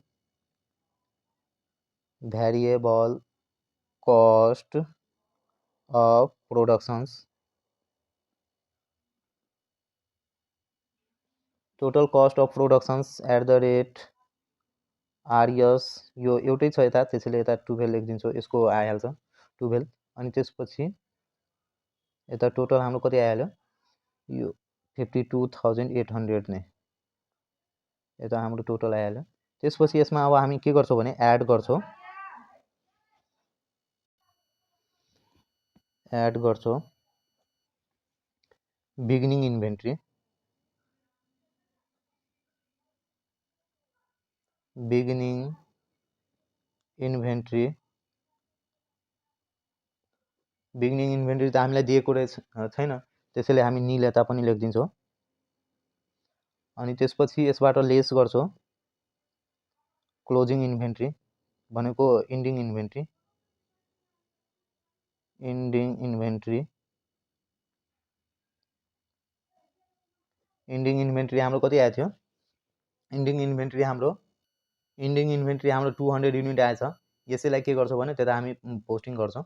cost of productions total cost of productions @ RS यो एउटै छ यता, त्यसैले यता 12 लेखिदिन्छौँ, यसको आइहाल्छ 12। अनि त्यसपछि यता टोटल हाम्रो कति आइहाल्यो यो 52,800 नै यता हाम्रो टोटल आइहाल्यो। त्यसपछि यसमा अब हामी के गर्छौँ भने एड गर्छौँ बिगिनिङ इन्भेन्ट्री त हामीलाई दिएको छैन, त्यसैले हामी निल यता पनि लेखिदिन्छौँ। अनि त्यसपछि यसबाट लेस गर्छौँ क्लोजिङ इन्भेन्ट्री भनेको इन्डिङ इन्भेन्ट्री हाम्रो कति आएको थियो? इन्डिङ इन्भेन्ट्री हाम्रो 200 युनिट आएछ। यसैलाई के गर्छौँ भने त्यता हामी पोस्टिङ गर्छौँ।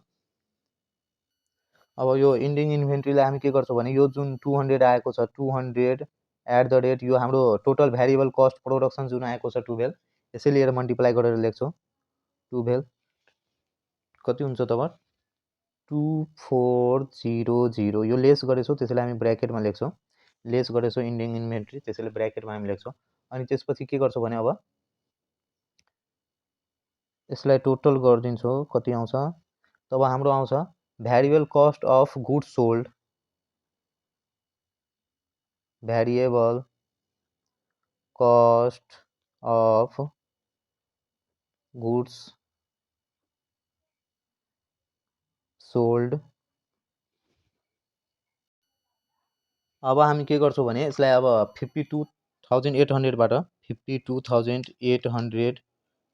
अब यो इन्डिङ इन्भेन्ट्रीलाई हामी के गर्छौँ भने यो जुन 200 आएको छ 200 @ यो हाम्रो टोटल भ्यारिएबल कस्ट प्रोडक्सन जुन आएको छ 12, यसै लिएर मल्टिप्लाई गरेर लेख्छौँ 12 कति हुन्छ तब 2400। यो लेस गरेछौँ त्यसैले हामी ब्र्याकेटमा लेख्छौँ, लेस गरेछौँ इन्डिङ इन्भेन्ट्री त्यसैले ब्र्याकेटमा हामी लेख्छौँ। अनि त्यसपछि के गर्छौँ भने अब यसलाई टोटल गरिदिन्छौँ, कति आउँछ तब हाम्रो आउँछ variable cost of goods sold अब हामी के गर्छौँ भने यसलाई अब 52,800बाट 52,800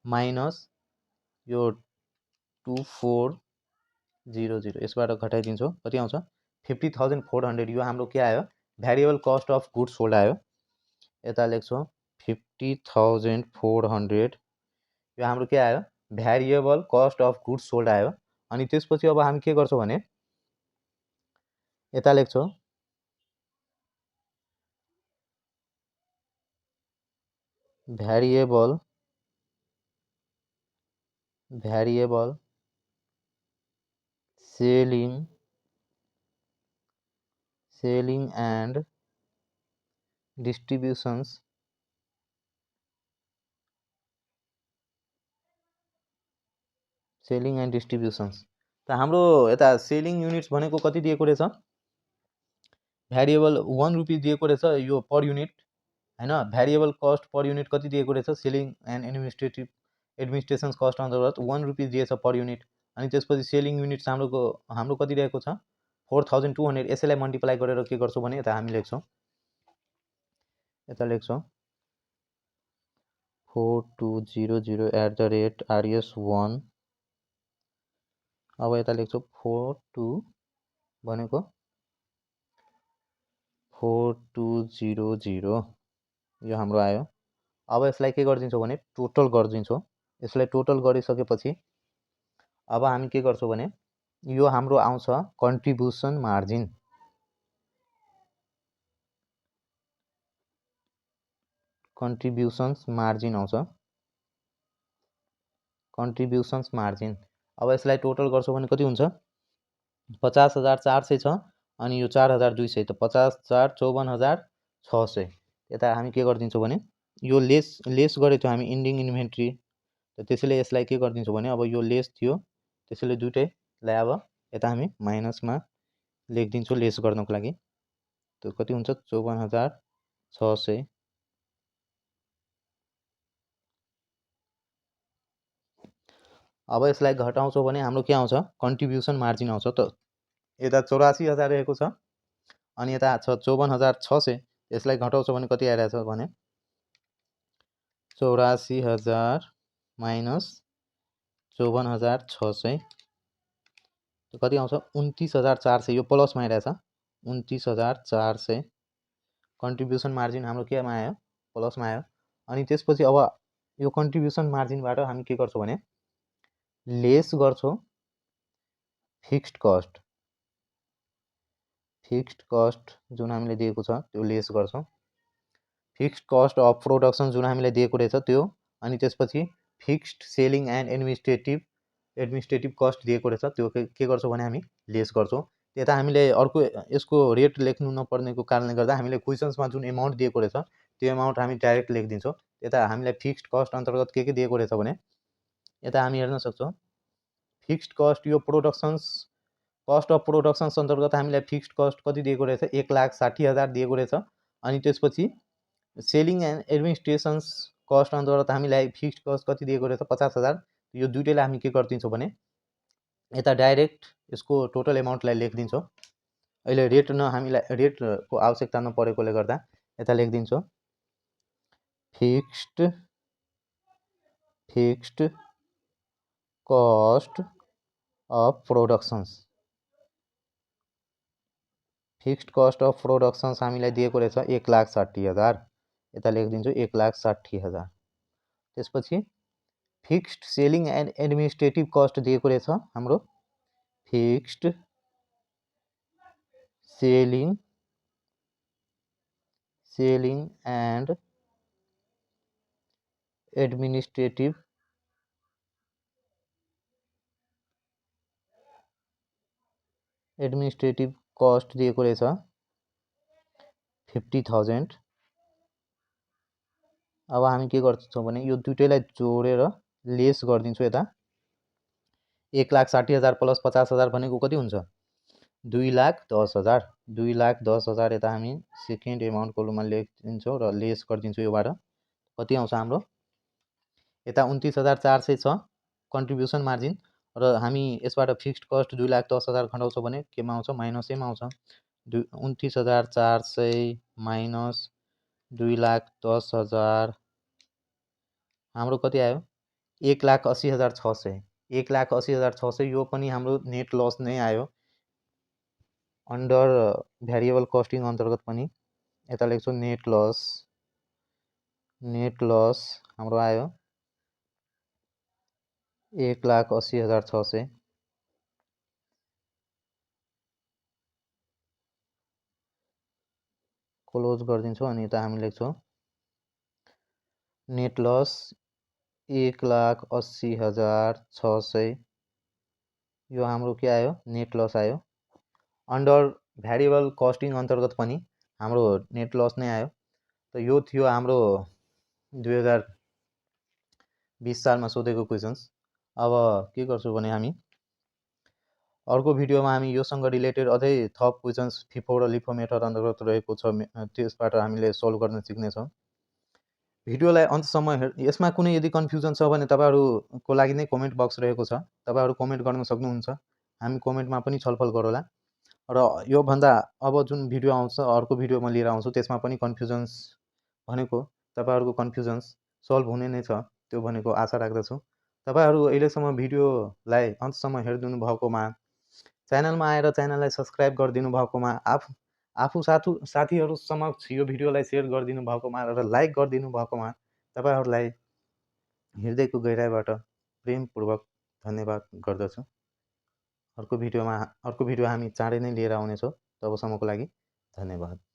माइनस यो 2400 यसबाट घटाइदिन्छौँ, कति आउँछ 50,400। यो हाम्रो के आयो variable cost of goods sold आयो। यता लेख्छौँ 50,400 यो हाम्रो के आयो variable cost of goods sold आयो। अनि त्यसपछि अब हामी के गर्छौँ भने यता लेख्छौँ भ्यारिएबल सेलिङ एन्ड डिस्ट्रिब्युसन्स त हाम्रो यता सेलिङ युनिट्स भनेको कति दिएको रहेछ भ्यारिएबल 1 रुपियाँ दिएको रहेछ यो पर युनिट हैन। भ्यारिएबल कस्ट पर युनिट कति दिएको रहेछ सेलिङ एन्ड एडमिनिस्ट्रेसन कस्ट अन्तर्गत 1 रुपियाँ दिएछ पर युनिट। अनि त्यसपछि सेलिङ युनिट्स हाम्रो कति रहेको छ 4,200। यसैलाई मल्टिप्लाई गरेर के गर्छौँ भने यता हामी लेख्छौँ 4200 @ RS1 अब यता लेख्छौँ 42 भनेको 4200 यो हाम्रो आयो। अब यसलाई के गरिदिन्छौँ भने टोटल गरिदिन्छौँ। यसलाई टोटल गरिसकेपछि अब हामी के गर्छौँ भने यो हाम्रो आउँछ कन्ट्रिब्युसन मार्जिन आउँछ कन्ट्रिब्युसन्स मार्जिन। अब यसलाई टोटल गर्छौँ भने कति हुन्छ 50,400 छ अनि यो 4,200 त 50,400 54,600। यता हामी के गरिदिन्छौँ भने यो लेस गरेको थियो हामी इन्डिङ इन्भेन्ट्री त त्यसैले यसलाई के गरिदिन्छौँ भने अब यो लेस थियो त्यसैले दुइटैलाई अब यता हामी माइनसमा लेखिदिन्छौँ लेस गर्नको लागि। त कति हुन्छ 54,600। अब यसलाई घटाउँछौँ भने हाम्रो के आउँछ कन्ट्रिब्युसन मार्जिन आउँछ। त यता 84,000 रहेको छ अनि यता छ 54,600, यसलाई घटाउँछ भने कति आइरहेछ भने 84,000 माइनस 54,600 कति आउँछ 29,400, यो प्लसमा आइरहेछ 29,400। कन्ट्रिब्युसन मार्जिन हाम्रो केमा आयो प्लसमा आयो। अनि त्यसपछि अब यो कन्ट्रिब्युसन मार्जिनबाट हामी के गर्छौँ भने लेस गर्छौँ फिक्स्ड कस्ट जुन हामीले दिएको छ त्यो लेस गर्छौँ। फिक्स्ड कस्ट अफ प्रोडक्सन जुन हामीलाई दिएको रहेछ त्यो, अनि त्यसपछि fixed selling and administrative cost दिएको रहेछ त्यो के गर्छौँ भने हामी लेस गर्छौँ। यता हामीले अर्को यसको रेट लेख्नु नपर्नेको कारणले गर्दा हामीले क्वेसन्समा जुन एमाउन्ट दिएको रहेछ त्यो एमाउन्ट हामी डाइरेक्ट लेखिदिन्छौँ। यता हामीलाई फिक्स्ड कस्ट अन्तर्गत के दिएको रहेछ भने यता हामी हेर्न सक्छौँ फिक्स्ड कस्ट यो कस्ट अफ प्रोडक्सन्स अन्तर्गत हामीलाई फिक्स्ड कस्ट कति दिएको रहेछ 1,60,000 दिएको रहेछ। अनि त्यसपछि सेलिङ एन्ड एडमिनिस्ट्रेसन्स कस्ट अन्तर्गत हामीलाई फिक्स्ड कस्ट कति दिएको रहेछ 50,000। यो दुईटैलाई हामी के गरिदिन्छौँ भने यता डाइरेक्ट यसको टोटल एमाउन्टलाई लेखिदिन्छौँ। अहिले हामीलाई रेटको आवश्यकता नपरेकोले गर्दा यता लेखिदिन्छौँ fixed cost of productions. Fixed cost of productions हामीलाई दिएको रहेछ 1,60,000, यता लेखिदिन्छु 1,60,000। त्यसपछि fixed selling and administrative cost दिएको रहेछ हाम्रो fixed selling and administrative cost दिएको रहेछ 50,000। अब हामी के गर्छौँ भने यो दुईटैलाई जोडेर लेस गरिदिन्छौँ। यता 1,60,000 प्लस 50,000 भनेको कति हुन्छ 2,10,000। 2,10,000 यता हामी सेकेन्ड एमाउन्टको रूपमा लेखिदिन्छौँ र लेस गरिदिन्छौँ। योबाट कति आउँछ हाम्रो यता 29,400 छ कन्ट्रिब्युसन मार्जिन, र हामी यसबाट फिक्स्ड कस्ट 2,10,000 घटाउँछौँ भने केमा आउँछ माइनसैमा आउँछ। 29,400 माइनस 2,10,000 हाम्रो कति आयो 1,80,600। 1,80,600 यो पनि हाम्रो नेट लस नै आयो अन्डर भ्यारिएबल कस्टिङ अन्तर्गत पनि। यता लेख्छौँ नेट लस हाम्रो आयो 1,80,600। क्लोज गरिदिन्छौँ अनि यता हामी लेख्छौँ नेट लस 1,80,600। यो हाम्रो के आयो नेट लस आयो। अन्डर भ्यारिएबल कस्टिङ अन्तर्गत पनि हाम्रो नेट लस नै आयो। त यो थियो हाम्रो 2020 सालमा सोधेको क्वेसन्स। अब के गर्छौँ भने हामी अर्को भिडियोमा हामी योसँग रिलेटेड अझै थप क्वेसन्स फिफो र लिफो मेथड अन्तर्गत रहेको छ त्यसबाट हामीले सल्भ गर्न सिक्नेछौँ। भिडियोलाई अन्तसम्म यसमा कुनै यदि कन्फ्युजन छ भने तपाईँहरूको लागि नै कमेन्ट बक्स रहेको छ, तपाईँहरू कमेन्ट गर्न सक्नुहुन्छ। हामी कमेन्टमा पनि छलफल गरौँला। र योभन्दा अब जुन भिडियो आउँछ अर्को भिडियो म लिएर आउँछु त्यसमा पनि कन्फ्युजन्स भनेको तपाईँहरूको कन्फ्युजन्स सल्भ हुने नै छ त्यो भनेको आशा राख्दछु। तपाईँहरू अहिलेसम्म भिडियोलाई अन्तसम्म हेरिदिनु भएकोमा, च्यानलमा आएर च्यानललाई सब्सक्राइब गरिदिनु भएकोमा, आफू साथीहरू समक्ष यो भिडियोलाई सेयर गरिदिनु भएकोमा र लाइक गरिदिनु भएकोमा तपाईँहरूलाई हृदयको गहिराइबाट प्रेमपूर्वक धन्यवाद गर्दछु। अर्को भिडियो हामी चाँडै नै लिएर आउनेछौँ। तबसम्मको लागि धन्यवाद।